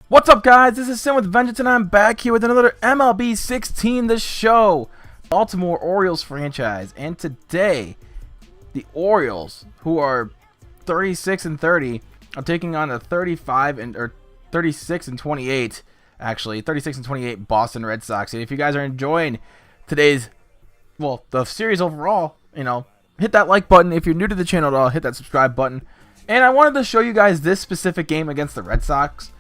What's up, guys? This is Sim with Vengeance, and I'm back here with another MLB 16 The Show, Baltimore Orioles franchise. And today, the Orioles, who are 36 and 30, are taking on the 36 and 28, actually 36 and 28 Boston Red Sox. And if you guys are enjoying today's, the series overall, hit that like button. If you're new to the channel at all, hit that subscribe button. And I wanted to show you guys this specific game against the Red Sox.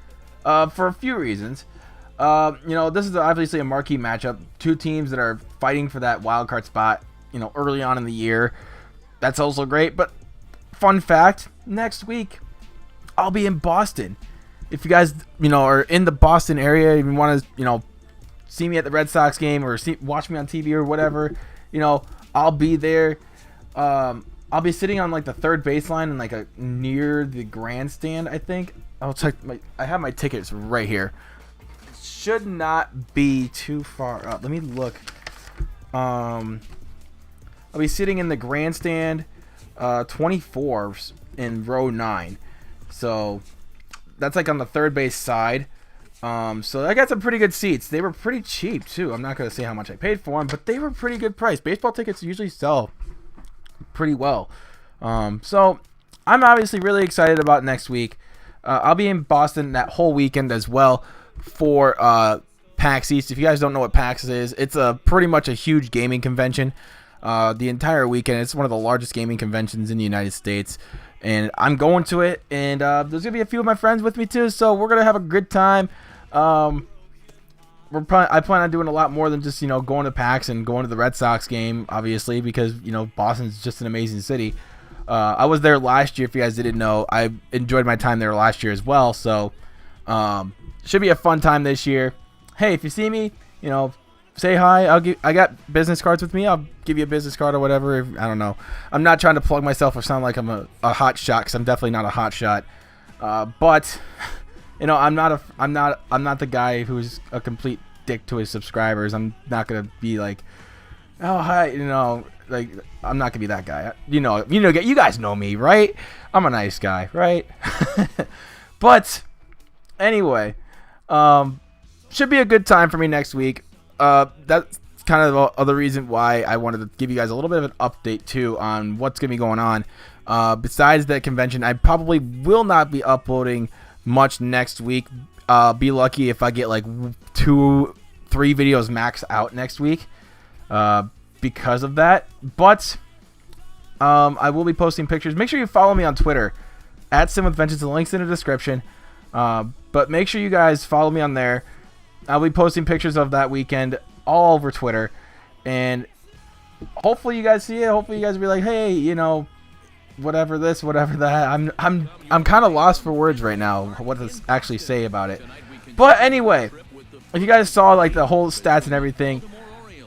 For a few reasons. This is obviously a marquee matchup. Two teams that are fighting for that wild card spot, early on in the year. That's also great. But fun fact, next week I'll be in Boston. If you guys, are in the Boston area, if you want to, see me at the Red Sox game or watch me on TV or whatever, I'll be there. I'll be sitting on like the third baseline and near the grandstand, I think. I have my tickets right here. Should not be too far up. Let me look. I'll be sitting in the grandstand 24 in row 9. So that's like on the third base side. So I got some pretty good seats. They were pretty cheap too. I'm not going to say how much I paid for them, but they were pretty good price. Baseball tickets usually sell pretty well. So I'm obviously really excited about next week. I'll be in Boston that whole weekend as well for PAX East. If you guys don't know what PAX is, it's pretty much a huge gaming convention. The entire weekend, it's one of the largest gaming conventions in the United States, and I'm going to it. And there's gonna be a few of my friends with me too, so we're gonna have a good time. I plan on doing a lot more than just going to PAX and going to the Red Sox game, obviously, because Boston's just an amazing city. I was there last year. If you guys didn't know, I enjoyed my time there last year as well. So, should be a fun time this year. Hey, if you see me, say hi. I got business cards with me. I'll give you a business card or whatever. I don't know. I'm not trying to plug myself or sound like I'm a hot shot, because I'm definitely not a hot shot. But I'm not the guy who's a complete dick to his subscribers. I'm not gonna be like, oh hi, I'm not gonna be that guy. You guys know me, right? I'm a nice guy, right? But anyway, should be a good time for me next week. That's kind of the other reason why I wanted to give you guys a little bit of an update too on what's gonna be going on. Besides that convention, I probably will not be uploading much next week. Be lucky if I get like 2-3 videos max out next week. Because of that, but I will be posting pictures. Make sure you follow me on Twitter at Sim with Vengeance. The link's in the description. But make sure you guys follow me on there. I'll be posting pictures of that weekend all over Twitter, and hopefully you guys see it. Hopefully you guys will be like, hey, whatever this, whatever that. I'm kind of lost for words right now. What to actually say about it. But anyway, if you guys saw like the whole stats and everything,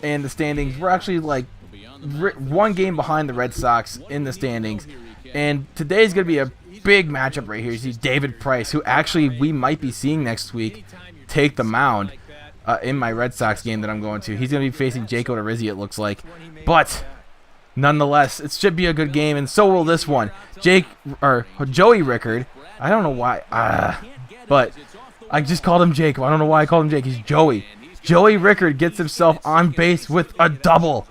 and the standings, we're actually like one game behind the Red Sox in the standings, and today's gonna be a big matchup right here. You see David Price, who actually we might be seeing next week, take the mound in my Red Sox game that I'm going to. He's gonna be facing Jake Odorizzi, it looks like, but nonetheless, it should be a good game, and so will this one. Joey Rickard. I don't know why, but I just called him Jake. I don't know why I called him Jake. He's Joey. Joey Rickard gets himself on base with a double.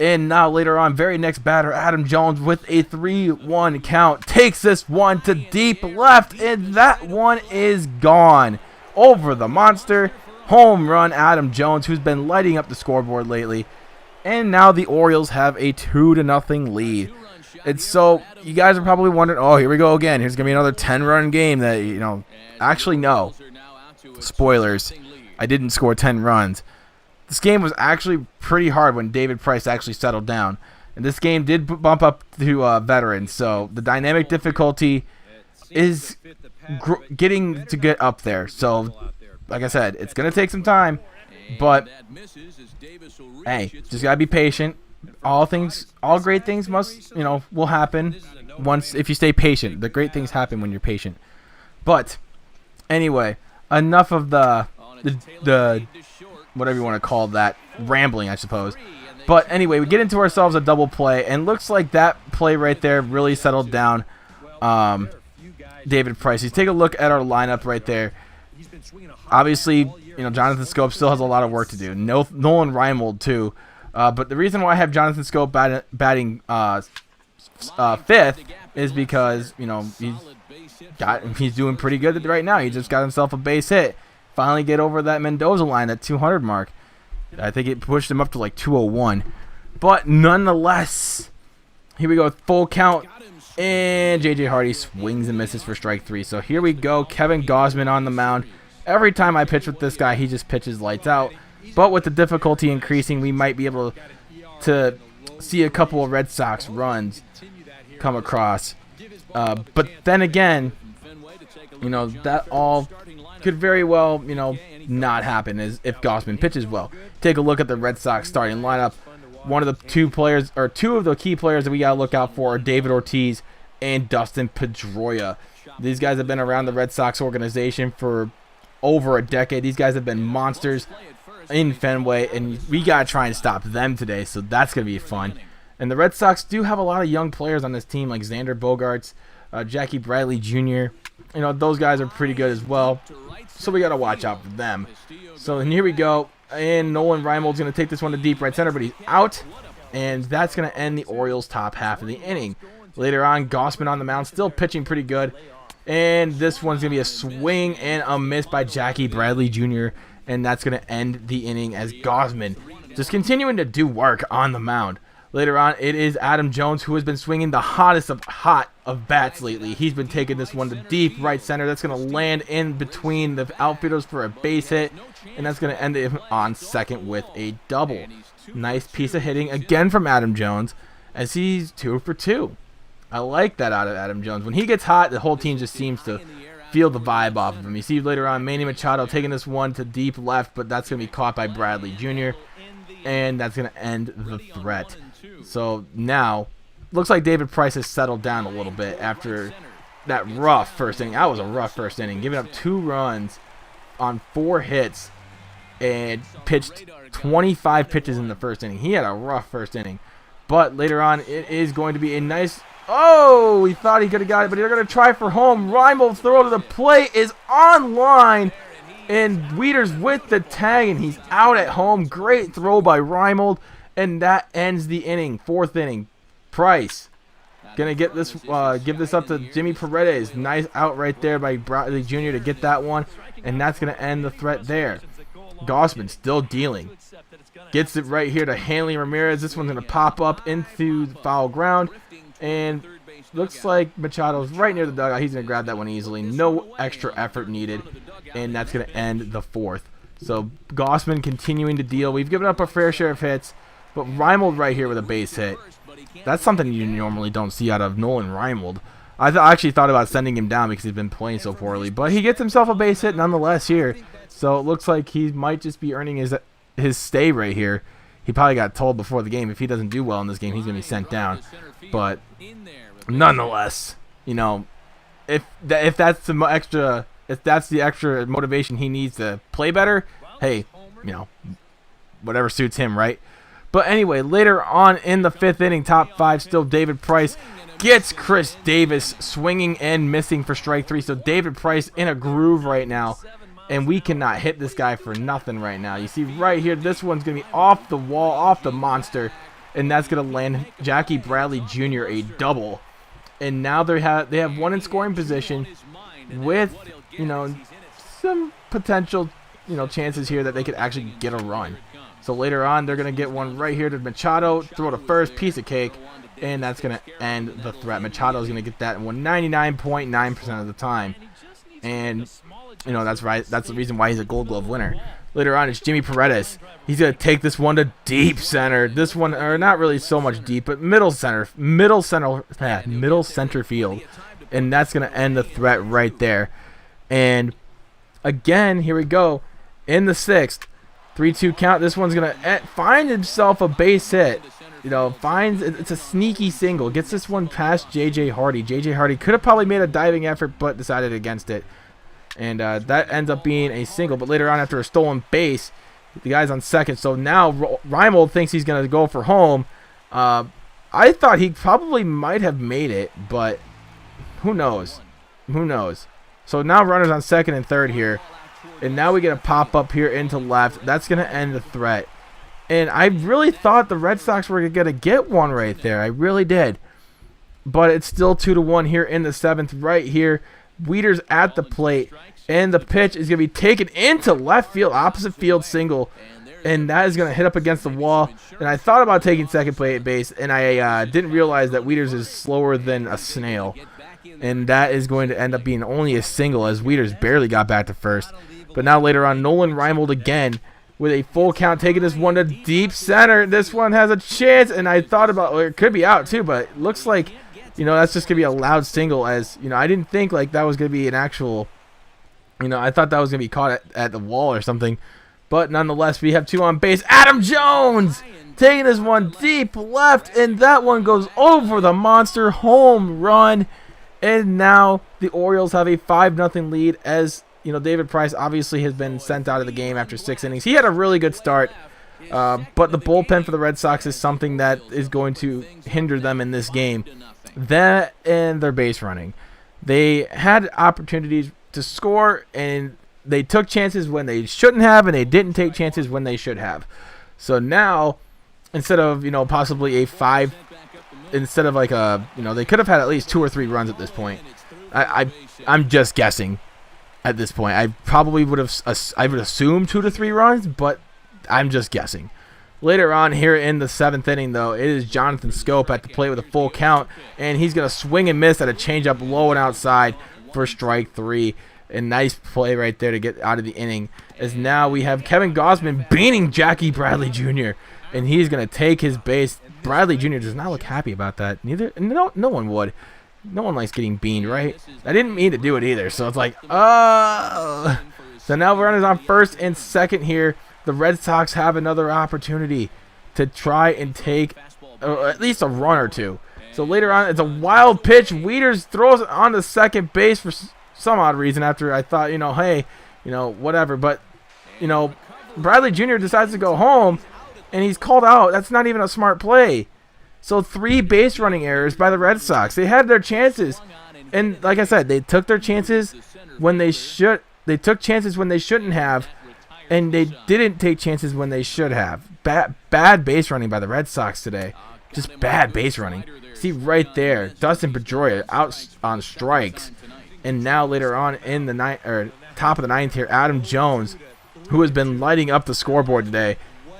And now later on, very next batter, Adam Jones with a 3-1 count. Takes this one to deep left, and that one is gone. Over the monster. Home run, Adam Jones, who's been lighting up the scoreboard lately. And now the Orioles have a 2-0 lead. And so you guys are probably wondering, oh, here we go again. Here's going to be another 10-run game that, actually no. Spoilers. I didn't score 10 runs. This game was actually pretty hard when David Price actually settled down. And this game did bump up to veterans. So the dynamic difficulty is getting to get up there. So, like I said, it's going to take some time. But, hey, just got to be patient. All great things will happen if you stay patient. The great things happen when you're patient. But, anyway, enough of the whatever you want to call that, rambling, I suppose. But anyway, we get into ourselves a double play, and looks like that play right there really settled down David Price. You take a look at our lineup right there. Obviously, Jonathan Scope still has a lot of work to do. Nolan Reimold too. But the reason why I have Jonathan Scope batting fifth is because he's doing pretty good right now. He just got himself a base hit. Finally get over that Mendoza line, that 200 mark. I think it pushed him up to like 201. But nonetheless, here we go, full count. And J.J. Hardy swings and misses for strike 3. So here we go, Kevin Gausman on the mound. Every time I pitch with this guy, he just pitches lights out. But with the difficulty increasing, we might be able to see a couple of Red Sox runs come across. But then again, that all could very well, not happen as if Gausman pitches well. Take a look at the Red Sox starting lineup. One of the two of the key players that we gotta look out for are David Ortiz and Dustin Pedroia. These guys have been around the Red Sox organization for over a decade. These guys have been monsters in Fenway, and we gotta try and stop them today. So that's gonna be fun. And the Red Sox do have a lot of young players on this team, like Xander Bogaerts, Jackie Bradley Jr. Those guys are pretty good as well. So we gotta watch out for them. So and here we go. And Nolan Reimold's going to take this one to deep right center, but he's out. And that's going to end the Orioles' top half of the inning. Later on, Gausman on the mound, still pitching pretty good. And this one's going to be a swing and a miss by Jackie Bradley Jr. And that's going to end the inning as Gausman just continuing to do work on the mound. Later on, it is Adam Jones, who has been swinging the hottest of bats lately. He's been taking this one to deep right center. That's going to land in between the outfielders for a base hit. And that's going to end him on second with a double. Nice piece of hitting again from Adam Jones as he's 2 for 2. I like that out of Adam Jones. When he gets hot, the whole team just seems to feel the vibe off of him. You see later on Manny Machado taking this one to deep left, but that's going to be caught by Bradley Jr. And that's going to end the threat. So now, looks like David Price has settled down a little bit after that rough first inning. That was a rough first inning, giving up 2 runs on 4 hits and pitched 25 pitches in the first inning. He had a rough first inning. But later on, it is going to be a nice... Oh, he thought he could have got it, but they're going to try for home. Reimold's throw to the plate is on line. And Wieters with the tag, and he's out at home. Great throw by Reimold. And that ends the inning. 4th inning. Price going to get this, give this up to Jimmy Paredes. Nice out right there by Bradley Jr. to get that one. And that's going to end the threat there. Gausman still dealing. Gets it right here to Hanley Ramirez. This one's going to pop up into the foul ground. And looks like Machado's right near the dugout. He's going to grab that one easily. No extra effort needed. And that's going to end the 4th. So Gausman continuing to deal. We've given up a fair share of hits. But Reimold right here with a base hit. That's something you normally don't see out of Nolan Reimold. I actually thought about sending him down because he's been playing so poorly. But he gets himself a base hit nonetheless here. So it looks like he might just be earning his stay right here. He probably got told before the game if he doesn't do well in this game, he's going to be sent down. But nonetheless, if that's the extra motivation he needs to play better, hey, whatever suits him, right? But anyway, later on in the 5th inning, top 5, still David Price gets Chris Davis swinging and missing for strike 3. So David Price in a groove right now, and we cannot hit this guy for nothing right now. You see right here, this one's going to be off the wall, off the monster, and that's going to land Jackie Bradley Jr. a double. And now they have one in scoring position with, some potential, chances here that they could actually get a run. So later on, they're going to get one right here to Machado, throw to first, piece of cake, and that's going to end the threat. Machado's going to get that one 99.9% of the time. And, that's right. That's the reason why he's a Gold Glove winner. Later on, it's Jimmy Paredes. He's going to take this one to deep center. This one, or not really so much deep, but middle center field. And that's going to end the threat right there. And again, here we go. In the 6th. 3-2 count. This one's going to find himself a base hit. It's a sneaky single. Gets this one past J.J. Hardy. J.J. Hardy could have probably made a diving effort, but decided against it. And that ends up being a single. But later on, after a stolen base, the guy's on second. So now Reimold thinks he's going to go for home. I thought he probably might have made it, but who knows? Who knows? So now runners on second and third here. And now we get a pop up here into left. That's going to end the threat. And I really thought the Red Sox were going to get one right there. I really did. But it's still 2-1 here in the 7th right here. Wieters at the plate. And the pitch is going to be taken into left field, opposite field single. And that is going to hit up against the wall. And I thought about taking second base, and I didn't realize that Wieters is slower than a snail. And that is going to end up being only a single, as Wieters barely got back to first. But now later on, Nolan Reimold again with a full count, taking this one to deep center. This one has a chance, and I thought about, well, it could be out too, but it looks like, that's just going to be a loud single, as, I didn't think like that was going to be an actual, I thought that was going to be caught at the wall or something. But nonetheless, we have 2 on base. Adam Jones taking this one deep left, and that one goes over the monster, home run. And now the Orioles have a 5-0 lead, as David Price obviously has been sent out of the game after 6 innings. He had a really good start, but the bullpen for the Red Sox is something that is going to hinder them in this game. That and their base running. They had opportunities to score, and they took chances when they shouldn't have, and they didn't take chances when they should have. So now, instead of possibly a 5, instead of like a they could have had at least 2 or 3 runs at this point. I'm just guessing at this point. I probably would assume 2 to 3 runs, but I'm just guessing. Later on here in the 7th inning, though, it is Jonathan Schoop at the plate with a full count, and he's going to swing and miss at a changeup low and outside for strike 3. A nice play right there to get out of the inning, as now we have Kevin Gausman beating Jackie Bradley Jr., and he's going to take his base. Bradley Jr. does not look happy about that. No one would. No one likes getting beaned, right? I didn't mean to do it either, so it's like, oh. So now runners on first and second here. The Red Sox have another opportunity to try and take at least a run or two. So later on, it's a wild pitch. Wieters throws it on to second base for some odd reason, after I thought, hey, whatever. But, Bradley Jr. decides to go home, and he's called out. That's not even a smart play. So 3 base running errors by the Red Sox. They had their chances. And like I said, they took their chances when they should. They took chances when they shouldn't have, and they didn't take chances when they should have. Bad base running by the Red Sox today. Just bad base running. See right there, Dustin Pedroia out on strikes. And now later on in the top of the 9th here, Adam Jones, who has been lighting up the scoreboard today,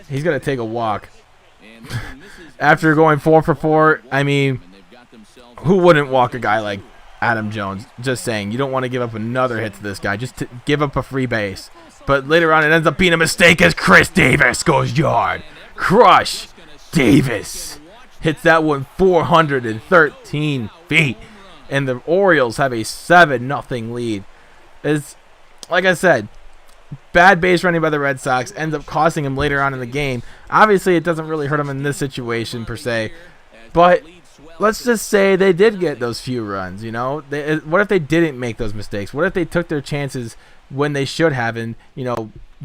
he's going to take a walk. After going 4 for 4, I mean, who wouldn't walk a guy like Adam Jones? Just saying, you don't want to give up another hit to this guy. Just to give up a free base. But later on, it ends up being a mistake as Chris Davis goes yard. Crush Davis hits that one 413 feet. And the Orioles have a 7-0 lead. Like I said, bad base running by the Red Sox ends up costing him later on in the game. Obviously, it doesn't really hurt him in this situation per se. But let's just say they did get those few runs, What if they didn't make those mistakes? What if they took their chances when they should have, and,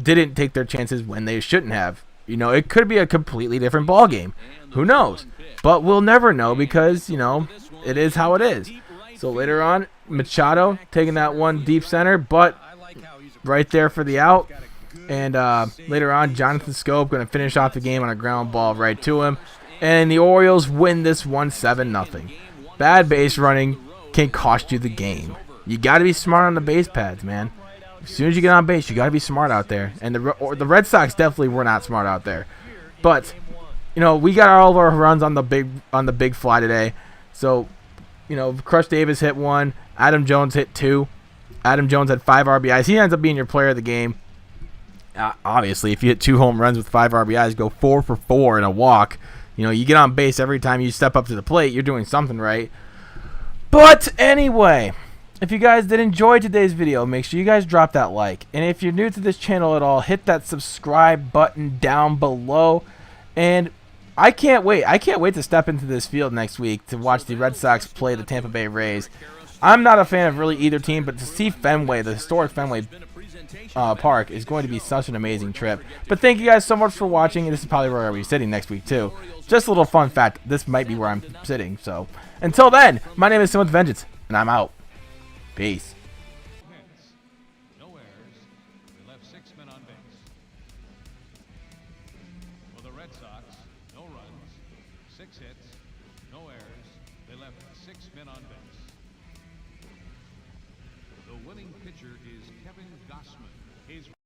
didn't take their chances when they shouldn't have? It could be a completely different ball game. Who knows? But we'll never know, because, it is how it is. So later on, Machado taking that one deep center, but right there for the out. And later on, Jonathan Schoop going to finish off the game on a ground ball right to him. And the Orioles win this one 7-0. Bad base running can cost you the game. You got to be smart on the base pads, man. As soon as you get on base, you got to be smart out there. And the Red Sox definitely were not smart out there. But we got all of our runs on the big fly today. So, Crush Davis hit 1. Adam Jones hit 2. Adam Jones had 5 RBIs. He ends up being your player of the game. Obviously, if you hit 2 home runs with 5 RBIs, go 4 for 4 in a walk. You get on base every time you step up to the plate. You're doing something right. But anyway, if you guys did enjoy today's video, make sure you guys drop that like. And if you're new to this channel at all, hit that subscribe button down below. And I can't wait. I can't wait to step into this field next week to watch the Red Sox play the Tampa Bay Rays. I'm not a fan of really either team, but to see Fenway, the historic Fenway Park, is going to be such an amazing trip. But thank you guys so much for watching, and this is probably where I'll be sitting next week too. Just a little fun fact, this might be where I'm sitting. So until then, my name is Sim with Vengeance, and I'm out. Peace. left 6 men on base. For the Red Sox, no runs, 6 hits, no errors. They left 6 men on base. The winning pitcher is Kevin Gossman.